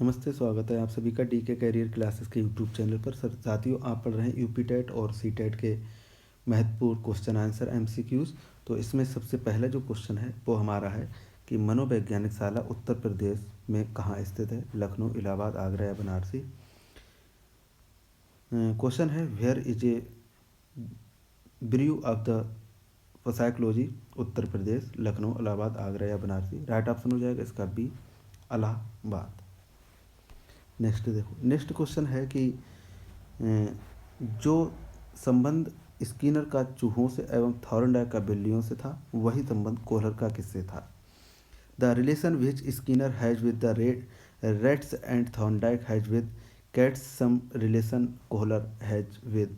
नमस्ते, स्वागत है आप सभी का डीके कैरियर क्लासेस के यूट्यूब चैनल पर। साथियों, आप पढ़ रहे हैं यूपी टेट और सी टेट के महत्वपूर्ण क्वेश्चन आंसर एमसीक्यूज़। तो इसमें सबसे पहला जो क्वेश्चन है वो हमारा है कि मनोवैज्ञानिक शाला उत्तर प्रदेश में कहाँ स्थित है? लखनऊ, इलाहाबाद, आगरा या बनारसी। क्वेश्चन है where is a bureau of the psychology? Uttar Pradesh, Lucknow, Allahabad, Agra या बनारसी। राइट ऑप्शन हो जाएगा इसका बी, इलाहाबाद। नेक्स्ट देखो, नेक्स्ट क्वेश्चन है कि जो संबंध स्किनर का चूहों से एवं थॉर्नडाइक का बिल्लियों से था, वही संबंध कोहलर का किससे था? The relation which Skinner has with the rats and Thorndike has with cats, some relation Kohler has with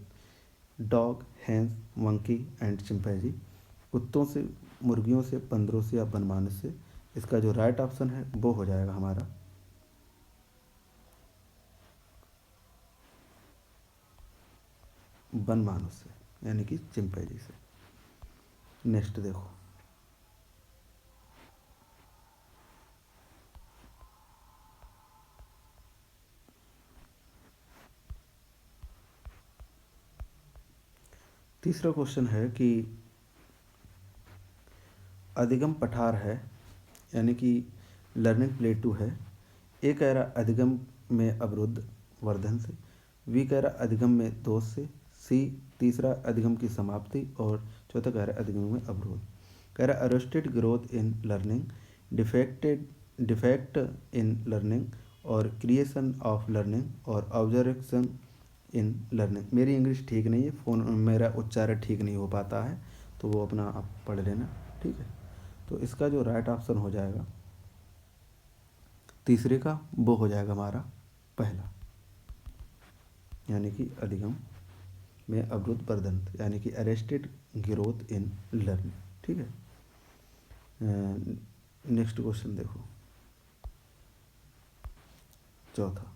dog, hens, monkey and chimpanzee. कुत्तों से, मुर्गियों से, बंदरों से या बनमानुष से। इसका जो राइट ऑप्शन है वो हो जाएगा हमारा बनमानुष से, यानी कि चिंपैंजी से। नेक्स्ट देखो, तीसरा क्वेश्चन है कि अधिगम पठार है, यानी कि लर्निंग प्लेटू है। ए कह रहा अधिगम में अवरुद्ध वर्धन से, बी कह रहा अधिगम में दोष से, सी तीसरा अधिगम की समाप्ति, और चौथा कह रहा अधिगम में अवरोध। कह रहा arrested growth in learning, defect in learning, और क्रिएशन ऑफ लर्निंग, और ऑब्जर्वेशन इन लर्निंग। मेरी इंग्लिश ठीक नहीं है, मेरा उच्चारण ठीक नहीं हो पाता है, तो वो अपना आप पढ़ लेना, ठीक है। तो इसका जो राइट ऑप्शन हो जाएगा तीसरे का, वो हो जाएगा हमारा पहला, यानी कि अधिगम में अवरुद्ध वर्धन, यानी कि अरेस्टेड ग्रोथ इन लर्निंग, ठीक है। नेक्स्ट क्वेश्चन देखो, चौथा।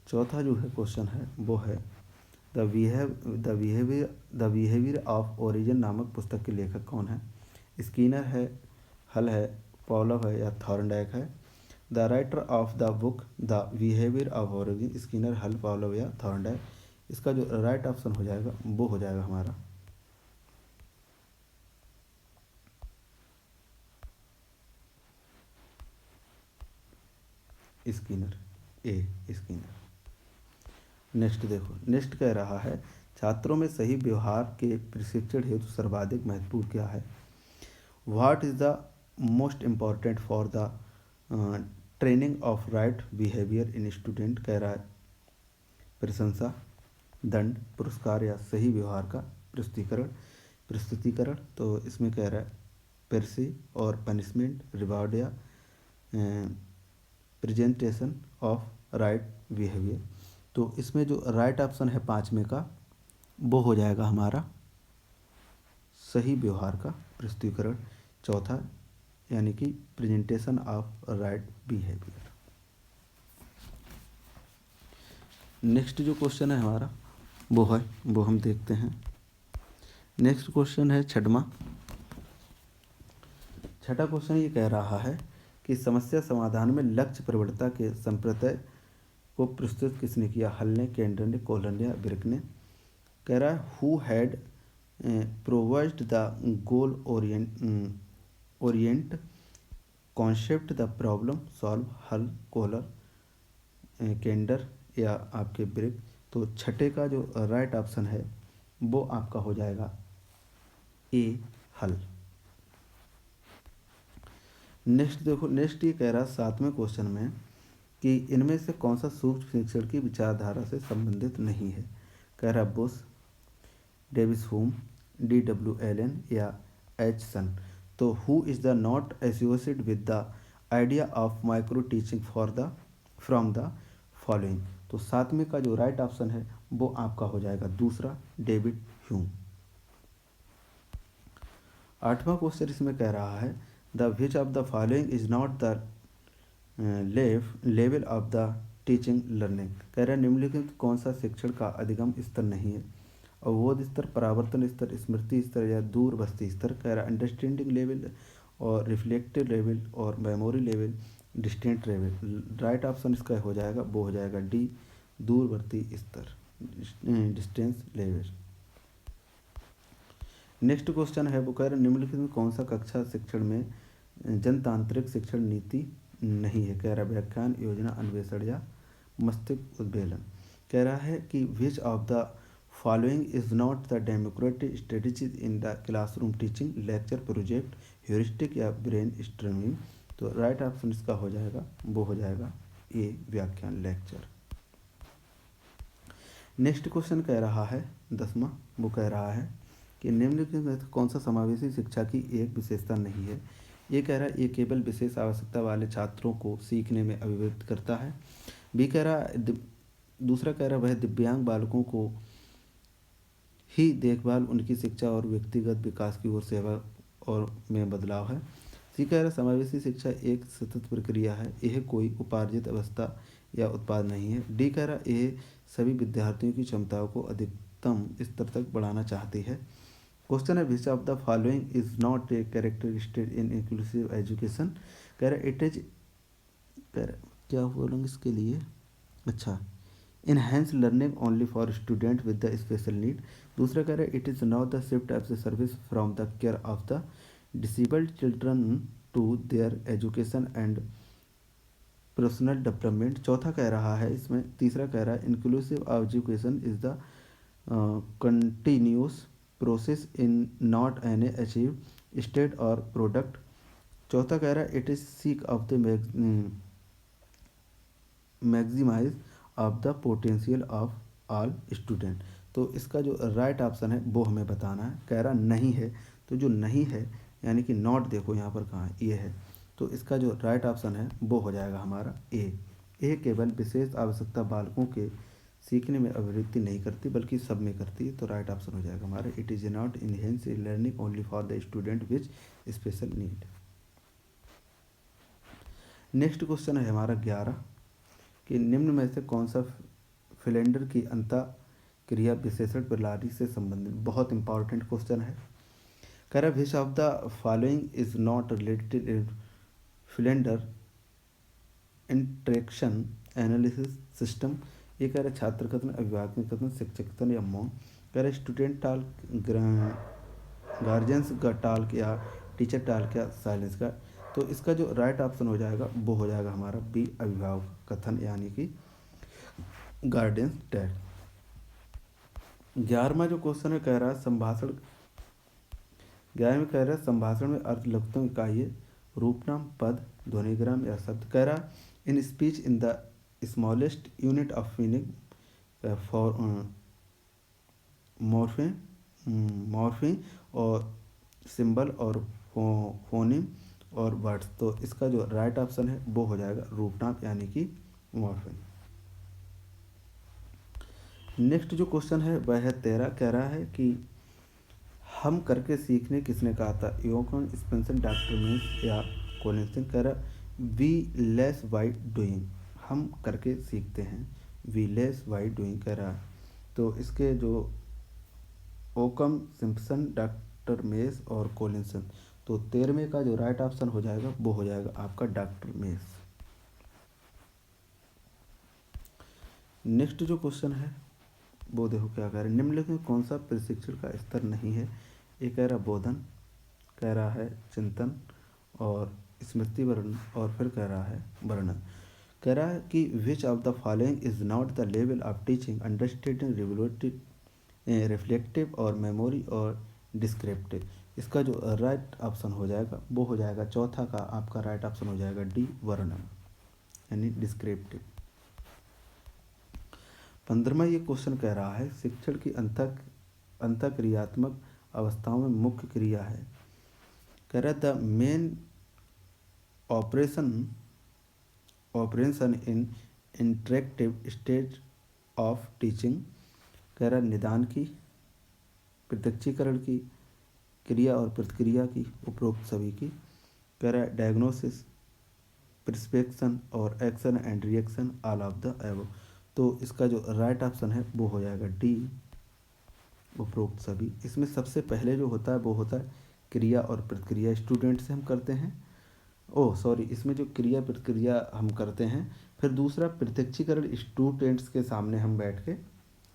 चौथा जो है क्वेश्चन है वो है द बिहेवियर ऑफ ओरिजिन नामक पुस्तक के लेखक कौन है? स्किनर है, हल है, पॉलव है या थॉर्नडाइक है। The writer of the book the behaviour of origin, Skinner, हल, पॉलव या थॉर्नडाइक। इसका जो राइट ऑप्शन हो जाएगा वो हो जाएगा हमारा स्किनर, ए स्किनर। नेक्स्ट देखो, नेक्स्ट कह रहा है छात्रों में सही व्यवहार के प्रशिक्षण हेतु सर्वाधिक महत्वपूर्ण क्या है? What is the most important for the training of right behaviour in student. कह रहा है प्रशंसा, दंड, पुरस्कार या सही व्यवहार का प्रस्तुतिकरण। तो इसमें कह रहा है पेर्सी और पनिशमेंट, रिवार्ड या प्रेजेंटेशन ऑफ राइट बिहेवियर। तो इसमें जो राइट ऑप्शन है पाँचवें का, वो हो जाएगा हमारा सही व्यवहार का प्रस्तुतिकरण, चौथा, यानी कि presentation of right behaviour. Next जो क्वेश्चन है हमारा वो हम देखते हैं। नेक्स्ट क्वेश्चन है छठवां। छठा क्वेश्चन ये कह रहा है कि समस्या समाधान में लक्ष्य प्रवणता के संप्रत्यय को प्रस्तुत किसने किया? हल ने, केंडर ने, कोहलर ने या बिर्क ने। कह रहा है who had provided the goal orient concept the problem solve, Hull, Kohler, Kendler या आपके बिर्क। तो छठे का जो राइट ऑप्शन है वो आपका हो जाएगा ए, हल। नेक्स्ट देखो, नेक्स्ट ये कह रहा है सातवें क्वेश्चन में कि इनमें से कौन सा सूक्ष्म शिक्षण की विचारधारा से संबंधित नहीं है? कह रहा बुश, डेविस हुम, D.W. एलन या एच सन। तो who is the not associated with the idea of micro teaching from the following. तो सातवें का जो राइट ऑप्शन है वो आपका हो जाएगा दूसरा, डेविड ह्यूम। आठवां क्वेश्चन इसमें कह रहा है the which of the following is not the level of the teaching learning. कह रहा है निम्नलिखित कौन सा शिक्षण का अधिगम स्तर नहीं है? अवबोध स्तर, परावर्तन स्तर, स्मृति स्तर या दूरवस्थी स्तर। कह रहा है अंडरस्टैंडिंग लेवल और रिफ्लेक्टिव लेवल और memory level, distant level. Right option इसका हो जाएगा, वो हो जाएगा डी, दूरवर्ती स्तर, डिस्टेंस लेवल। नेक्स्ट क्वेश्चन है वो कह रहे निम्नलिखित में कौन सा कक्षा शिक्षण में जनतांत्रिक शिक्षण नीति नहीं है। कह रहा व्याख्यान, योजना, अन्वेषण या मस्तिष्क उद्वेलन। कह रहा है कि विच of the following is not the democratic strategies in the classroom teaching, lecture, project, heuristic या ब्रेन स्ट्रॉमिंग। तो राइट ऑप्शन इसका हो जाएगा, वो हो जाएगा ए, व्याख्यान, लेक्चर। नेक्स्ट क्वेश्चन कह रहा है 10वां, वो कह रहा है कि निम्नलिखित में से कौन सा समावेशी शिक्षा की एक विशेषता नहीं है। ये कह रहा है ये केवल विशेष आवश्यकता वाले छात्रों को सीखने में अभिव्यक्त करता है। बी कह रहा है दूसरा कह रहा है वह दिव्यांग बालकों को ही देखभाल, उनकी शिक्षा और व्यक्तिगत विकास की ओर सेवा और में बदलाव है। सी कह रहा है समावेशी शिक्षा एक सतत प्रक्रिया है, यह कोई उपार्जित अवस्था या उत्पाद नहीं है। डी कह रहा यह सभी विद्यार्थियों की क्षमताओं को अधिकतम स्तर तक बढ़ाना चाहती है। क्वेश्चन है which of the following is not a characteristic in inclusive education. कह रहा इट इज, क्या बोलेंगे इसके लिए, अच्छा, enhance learning only for student with the special need. दूसरा कह रहा है it is not the shift of the service from the care of the disabled children to their education and personal development. चौथा कह रहा है इसमें, तीसरा कह रहा है inclusive education is the continuous process in not an achieve state और प्रोडक्ट। चौथा कह रहा है it is seek of the maximize of the potential of all student. तो इसका जो राइट ऑप्शन है वो हमें बताना है। कह रहा नहीं है, तो जो नहीं है यानी कि नॉट, देखो यहाँ पर कहाँ है, ये है। तो इसका जो राइट ऑप्शन है वो हो जाएगा हमारा ए केवल विशेष आवश्यकता बालकों के सीखने में अभिवृद्धि नहीं करती बल्कि सब में करती है। तो राइट ऑप्शन हो जाएगा हमारा it is not enhance learning only for the student which special need. Next question है हमारा 11 कि निम्न में से कौन सा फिलेंडर की अंतःक्रिया विशेषण प्रणाली से संबंधित। बहुत इंपॉर्टेंट क्वेश्चन है। कह रहा which of the following is not related in Philander interaction analysis system. ये कह रहे छात्र कथन, अभिभावक कथन, शिक्षक कथन या मौन। कह रहे स्टूडेंट टॉक, गार्जियंस का टॉक या टीचर टॉक या साइलेंस का। तो इसका जो राइट ऑप्शन हो जाएगा वो हो जाएगा हमारा बी, अभिभावक कथन यानी कि गार्डियंस टैग। 11वां जो क्वेश्चन है कह रहा है संभाषण, 11 में कह रहा है संभाषण में अर्थ लघुत्तम इकाई रूपनाम, पद, ध्वनिग्राम या शब्द। कह रहा in speech in the smallest unit of meaning for morphing और सिंबल और फोनिम और वर्ड्स। तो इसका जो राइट ऑप्शन है वो हो जाएगा रूपनाम यानी कि मॉर्फिंग। नेक्स्ट जो क्वेश्चन है वह है 13। कह रहा है कि हम करके सीखने किसने कहा था, योहान स्पेंसर, डॉक्टर मिल्स या कोलिंसन। कह रहा वी लेस बाई डूइंग, हम करके सीखते हैं, वी लेस बाई डूइंग। कह रहा तो इसके जो ओकम, सिम्पसन, डॉक्टर मेस और कोलिंसन। तो 13वें का जो राइट ऑप्शन हो जाएगा वो हो जाएगा आपका डॉक्टर मेस। नेक्स्ट जो क्वेश्चन है वो देखो क्या कह रहे हैं निम्नलिखित में कौन सा प्रशिक्षण का स्तर नहीं है। एक कह रहा बोधन, कह रहा है चिंतन और स्मृति वर्णन और फिर कह रहा है वर्णन। कह रहा है कि विच of the following is not the level of teaching, understanding, reflective और मेमोरी और डिस्क्रिप्टिव। इसका जो राइट ऑप्शन हो जाएगा वो हो जाएगा चौथा का आपका राइट ऑप्शन हो जाएगा डी, वर्णन यानी डिस्क्रिप्टिव। 15वां ये क्वेश्चन कह रहा है शिक्षण की अंतःक्रियात्मक अवस्थाओं में मुख्य क्रिया है। कह रहा the main operation in interactive stage of teaching. कह रहा निदान की, प्रत्यक्षीकरण की, क्रिया और प्रतिक्रिया की, उपरोक्त सभी की। कह रहा है डायग्नोसिस, प्रिस्पेक्शन और action and reaction, all of the above. तो इसका जो राइट ऑप्शन है वो हो जाएगा डी, उपरोक्त सभी। इसमें सबसे पहले जो होता है वो होता है क्रिया और प्रतिक्रिया स्टूडेंट से हम करते हैं। इसमें जो क्रिया प्रतिक्रिया हम करते हैं, फिर दूसरा प्रत्यक्षीकरण स्टूडेंट्स के सामने हम बैठ के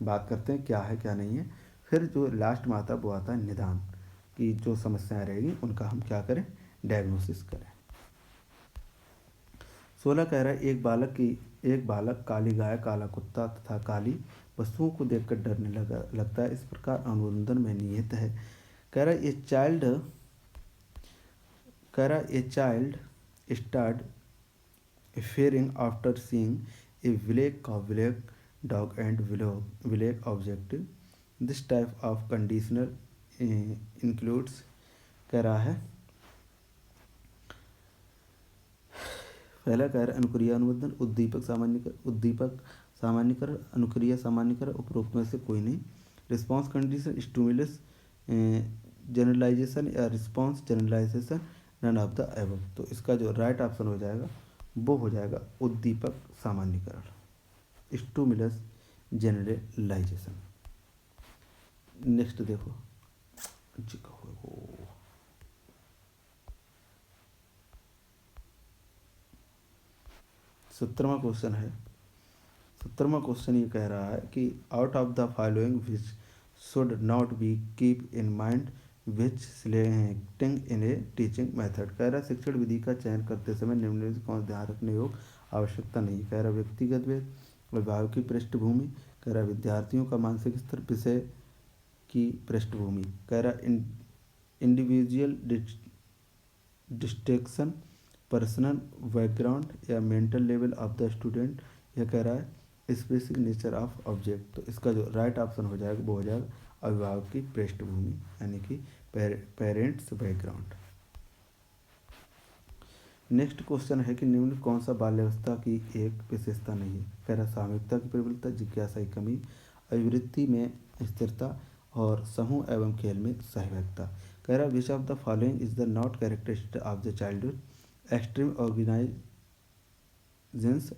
बात करते हैं क्या है क्या नहीं है। फिर जो लास्ट में आता है वो आता है निदान, कि जो समस्याएं रहेगी उनका हम क्या करें, डायग्नोसिस करें। 16 कह रहा है एक बालक काली गाय, काला कुत्ता तथा काली वस्तुओं को देखकर डरने लगता है। इस प्रकार अनुबंधन में निहित है। कह रहा है a child start fearing after seeing a black dog and black object. This type of conditional includes, कह रहा है पहला कह रहा है अनुक्रिया अनुबंधन, उद्दीपक सामान्यकरण, अनुक्रिया सामान्यकरण, उपरोक्त में से कोई नहीं। रिस्पॉन्स कंडीशन, स्टिमुलस जनरलाइजेशन या response generalization, none of the above. तो इसका जो राइट ऑप्शन हो जाएगा वो हो जाएगा उद्दीपक सामान्यकरण, स्टिमुलस जनरलाइजेशन। नेक्स्ट देखो जी का हो 17वां क्वेश्चन है। 17वां क्वेश्चन ये कह रहा है कि out of the following which should not be keep in mind which selecting in A teaching method. कह रहा है शिक्षण विधि का चयन करते समय निम्नलिखित में कौन ध्यान रखने योग आवश्यकता नहीं। कह रहा व्यक्तिगत भेद, अभिभावक की पृष्ठभूमि, कह रहा विद्यार्थियों का मानसिक स्तर, विषय की पृष्ठभूमि, कह रहा इंडिविजुअल डिस्ट्रैक्शन, पर्सनल बैकग्राउंड या mental level of the student, यह कह रहा है स्पेसिफिक नेचर ऑफ ऑब्जेक्ट। तो इसका जो राइट ऑप्शन हो जाएगा वो हो जाएगा अभिभावक की पृष्ठभूमि, यानी कि पेरेंट्स बैकग्राउंड। नेक्स्ट क्वेश्चन है कि निम्न कौन सा बाल्यावस्था की एक विशेषता नहीं है। कह रहा सामूहिकता की प्रबलता, जिज्ञासा की कमी, अभिवृत्ति में स्थिरता और समूह एवं खेल में सहभागिता। कह रहा which of the following is the not characteristic of the childhood, extreme organisance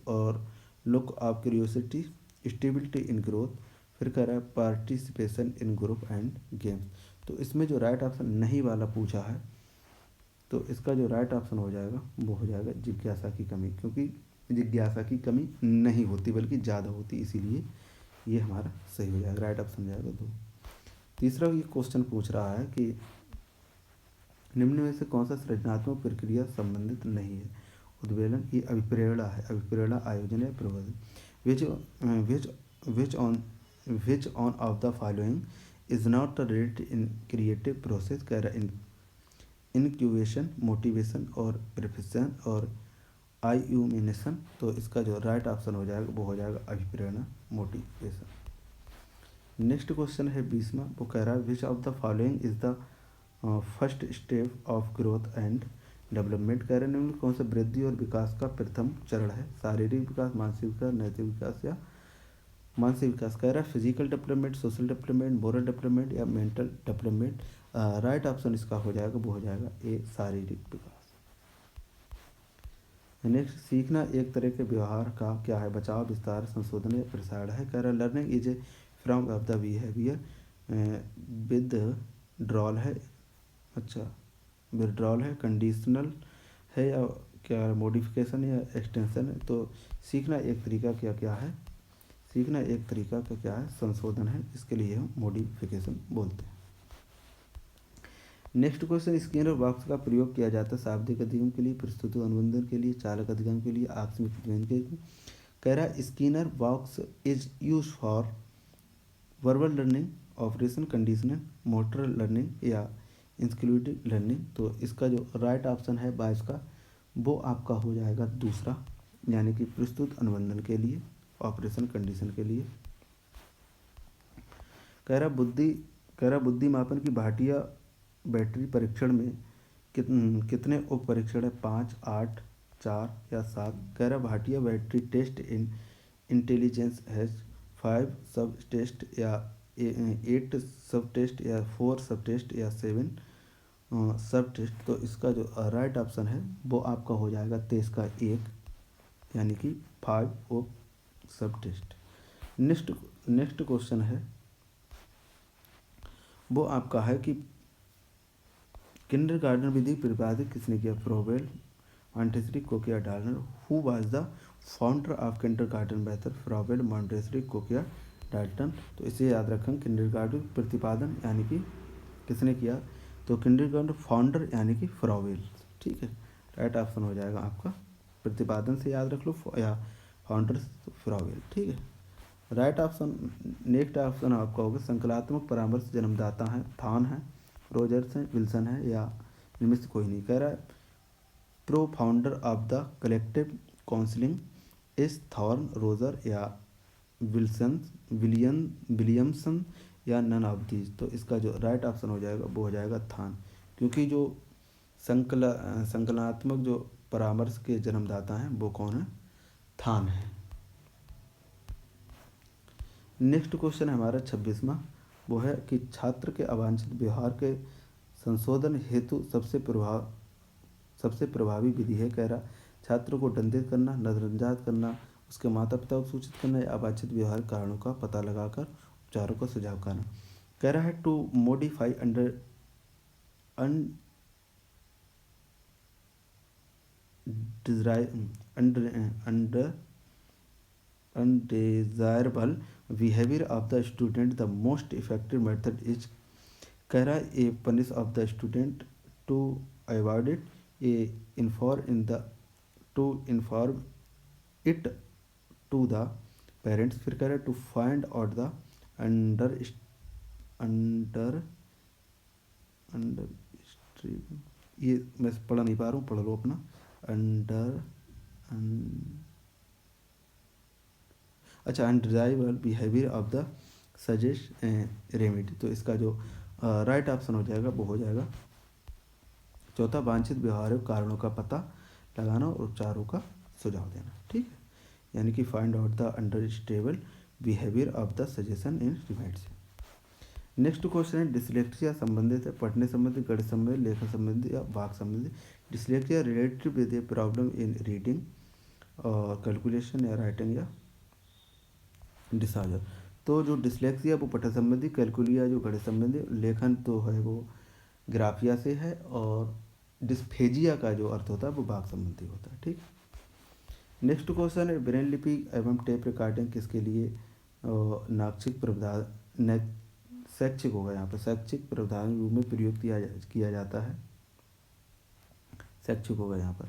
और look of curiosity, stability in growth. फिर कह रहा है participation in group and games. तो इसमें जो राइट ऑप्शन नहीं वाला पूछा है, तो इसका जो राइट ऑप्शन हो जाएगा वो हो जाएगा जिज्ञासा की कमी, क्योंकि जिज्ञासा की कमी नहीं होती बल्कि ज़्यादा होती, इसीलिए ये हमारा सही हो जाएगा, राइट ऑप्शन जाएगा 2। तीसरा ये क्वेश्चन पूछ रहा है कि निम्न में से कौन सा सृजनात्मक प्रक्रिया संबंधित नहीं है। उद्वेलन, ये अभिप्रेरणा है, अभिप्रेरणा आयोजन या प्रबंधन। Which on of the following is not related in creative process. कह रहा इंक्यूबेशन, मोटिवेशन और प्रिपरेशन और आयुमिनेशन। तो इसका जो राइट ऑप्शन हो जाएगा वो हो जाएगा अभिप्रेरणा, मोटिवेशन। नेक्स्ट क्वेश्चन है 20वां, वो कह रहा है which of the following is the first step of growth and development. कह रहे हैं कौन सा वृद्धि और विकास का प्रथम चरण है। शारीरिक विकास, मानसिक विकास, नैतिक विकास या मानसिक विकास। कह रहा है physical development, social development, moral development या मेंटल डेवलपमेंट। राइट ऑप्शन इसका हो जाएगा वो हो जाएगा ए शारीरिक विकास। नेक्स्ट, सीखना एक तरह के व्यवहार का क्या है, बचाव, विस्तार, संशोधन या प्रसारण है। कह रहा है learning is a from of the behaviour, withdrawal है, अच्छा विदड्रॉल है, कंडीशनल है या क्या मॉडिफिकेशन या एक्सटेंशन है। तो सीखना एक तरीका क्या है, सीखना एक तरीका का क्या है, संशोधन है, इसके लिए हम मॉडिफिकेशन बोलते हैं। नेक्स्ट क्वेश्चन, स्किनर बॉक्स का प्रयोग किया जाता है शाब्दिक अधिगम के लिए, प्रस्तुति अनुबंधन के लिए, चालक अधिगम के लिए, आकस्मिक अधिगम के लिए। कह रहा है Skinner box is use for verbal learning, operation conditioning, motor learning या इंक्लूडिंग लर्निंग। तो इसका जो राइट ऑप्शन है 22 का वो आपका हो जाएगा दूसरा, यानी कि प्रस्तुत अनुबंधन के लिए, ऑपरेशन कंडीशन के लिए। कह रहा बुद्धि मापन की भाटिया बैटरी परीक्षण में कितने उप परीक्षण है, 5, 8, 4 या 7। कह रहा Bhatia battery test in intelligence has 5 sub test या 8 सब टेस्ट या 4 सब टेस्ट या 7 सब टेस्ट। तो इसका जो राइट ऑप्शन है वो आपका हो जाएगा 23 का 1, यानी कि 5 उप सब टेस्ट। नेक्स्ट क्वेश्चन है वो आपका है कि किंडरगार्टन विधि प्रतिपादित किसने किया? फ्रोबेल, मॉन्टेसरी, कोकिया, Dalton. Who was the founder of kindergarten method? Froebel, Montessori, कोकिया, डाल्टन। तो इसे याद रखें, किंडरगार्टन प्रतिपादन यानी कि किसने किया? तो किंडरगार्टन फाउंडर यानी कि फ्रोबेल। ठीक है, राइट ऑप्शन हो जाएगा आपका। प्रतिपादन से याद रख लो या फाउंडर फ्रोबेल। ठीक है, राइट ऑप्शन। नेक्स्ट ऑप्शन आपका होगा संकलात्मक परामर्श जन्मदाता है थान है, रोजर्स है, विल्सन है, या इनमें से कोई नहीं। कह रहा है pro founder of the collective counselling is thorn, Roger, या विल्सन, विलियमसन, या नन ऑफ दीज। तो इसका जो राइट ऑप्शन हो जाएगा वो हो जाएगा थान, क्योंकि जो संकलनात्मक जो परामर्श के जन्मदाता हैं वो कौन है? थान है। नेक्स्ट क्वेश्चन है हमारा 26वां, वो है कि छात्र के अवांछित व्यवहार के संशोधन हेतु सबसे प्रभावी विधि है। कह रहा छात्र को दंडित करना, नजरअंदाज करना, उसके माता पिता को सूचित करना, या अवांछित व्यवहार कारणों का पता लगाकर उपचारों का सुझाव करना। कह रहा है to modify undesirable behavior of the student, the most effective method is, कह रहा है a punish of the student, to avoid it, a inform it to the parents. फिर कह रहा है to find out the under under under ये मैं पढ़ नहीं पा रहा हूँ, पढ़ लो अपना। Undesirable behaviour of the suggest remedy. तो इसका जो राइट ऑप्शन हो जाएगा वो हो जाएगा चौथा, वांछित व्यवहारिक कारणों का पता लगाना और उपचारों का सुझाव देना। ठीक है, यानी कि find out the understable behaviour of the suggestion in remedies. Next question है डिसलेक्सिया संबंधित है, पढ़ने संबंधित, गणित संबंधित, लेखन संबंधित, या वाक संबंधित। Dyslexia related with a problem in reading और कैलकुलेशन या राइटिंग या डिसऑर्डर। तो जो डिसलेक्सिया वो पठन संबंधी, कैलकुलिया जो गणित संबंधी, लेखन तो है वो ग्राफिया से है, और डिस्फेजिया का जो अर्थ होता है वो वाक संबंधी होता है। ठीक, नेक्स्ट क्वेश्चन है ब्रेन लिपि एवं टेप रिकॉर्डिंग किसके लिए नाक्षिक प्रावधान शैक्षिक होगा? यहाँ पर शैक्षिक प्रावधान रूप में प्रयोग किया जाता है, शैक्षिक होगा यहाँ पर।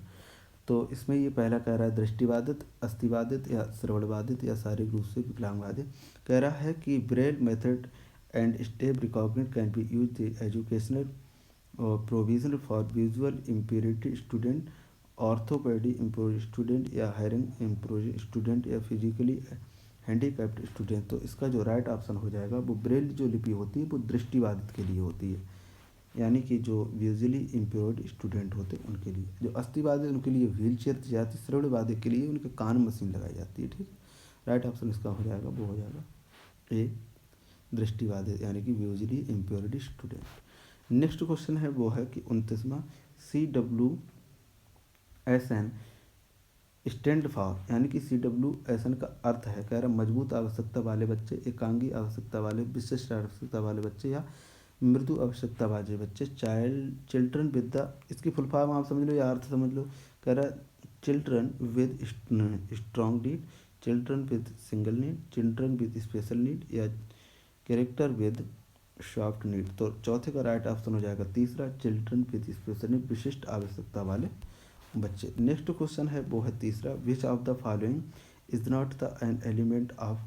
तो इसमें ये पहला कह रहा है दृष्टिबाधित, अस्थिबाधित, या श्रवणबाधित, या शारीरिक रूप से विकलांगबाधित। कह रहा है कि Braille method and step recognition can be use educational provision for visual impaired student, orthopaedic improve student, या हेयरिंग इम्प्रूव स्टूडेंट, या फिजिकली हैंडीकैप्ड स्टूडेंट। तो इसका जो राइट ऑप्शन हो जाएगा वो ब्रेल जो लिपि होती है वो दृष्टिबाधित के लिए होती है, यानी कि जो विजुअली इम्पेयर्ड स्टूडेंट होते हैं उनके लिए। जो अस्थिबाधित उनके लिए व्हील चेयर दी जाती है, श्रवणबाधित के लिए उनके कान मशीन लगाई जाती है। ठीक, राइट ऑप्शन इसका हो जाएगा वो हो जाएगा ए दृष्टिबाधित, यानी कि visually impaired student. Next question है वो है कि 29वां, CWSN स्टैंड फॉर, यानी कि CWSN का अर्थ है, कह रहा मजबूत आवश्यकता वाले बच्चे, एकांगी आवश्यकता वाले, विशिष्ट आवश्यकता वाले बच्चे, या मृदु आवश्यकता वाले बच्चे। चिल्ड्रन विद द, इसकी फुल फॉर्म आप समझ लो या अर्थ समझ लो। कह रहा children with strong need, children with single need, children with special need, या कैरेक्टर विद सॉफ्ट नीड। तो चौथे का राइट ऑप्शन हो जाएगा तीसरा, चिल्ड्रन विद स्पेशल नीड, विशिष्ट आवश्यकता वाले बच्चे। नेक्स्ट क्वेश्चन है वो है तीसरा, विच of the following is not the an element of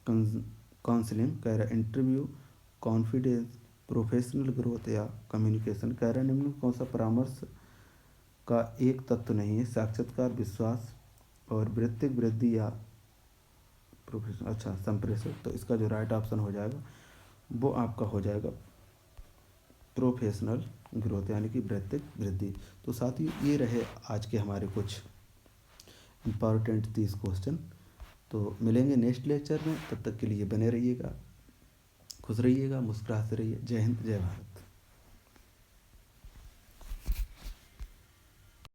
counselling. कह रहा इंटरव्यू, कॉन्फिडेंस, प्रोफेशनल ग्रोथ, या कम्युनिकेशन। कह रहा निम्न कौन सा परामर्श का एक तत्व नहीं है? साक्षात्कार, विश्वास, और वृत्तिक वृद्धि, या प्रोफेशनल संप्रेषण। तो इसका जो राइट ऑप्शन हो जाएगा वो आपका हो जाएगा प्रोफेशनल ग्रोथ, यानी कि वृत्तिक वृद्धि। तो साथियों ये रहे आज के हमारे कुछ इम्पॉर्टेंट 30 क्वेश्चन। तो मिलेंगे नेक्स्ट लेक्चर में, तब तक के लिए बने रहिएगा, खुश रहिएगा, मुस्कुराते रहिए। जय हिंद, जय भारत।